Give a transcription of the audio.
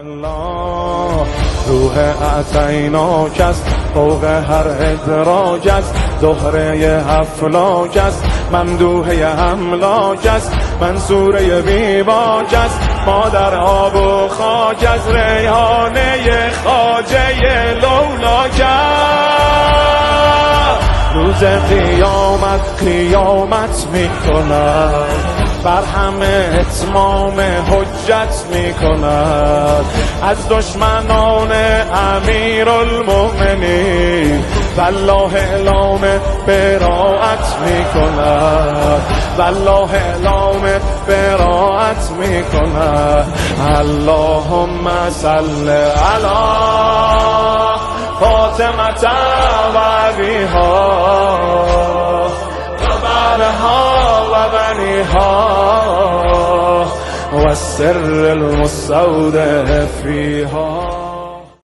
الله روح اعطیناک است، فوق هر ادراج است، زهره افلاک است، ممدوحه املاک است، منصوره بیباک است، مادر آب و خاک از ریحانه خواجه لولاک است. روز قیامت می کند، بر همه اتمام حجت می کند، از دشمنان امیرالمؤمنین والله اعلام براءت می کند، والله اعلام براءت می کند. اللهم صل علی فاطمة و ابیها و بعدها و بنیها و السر المستودع فیها.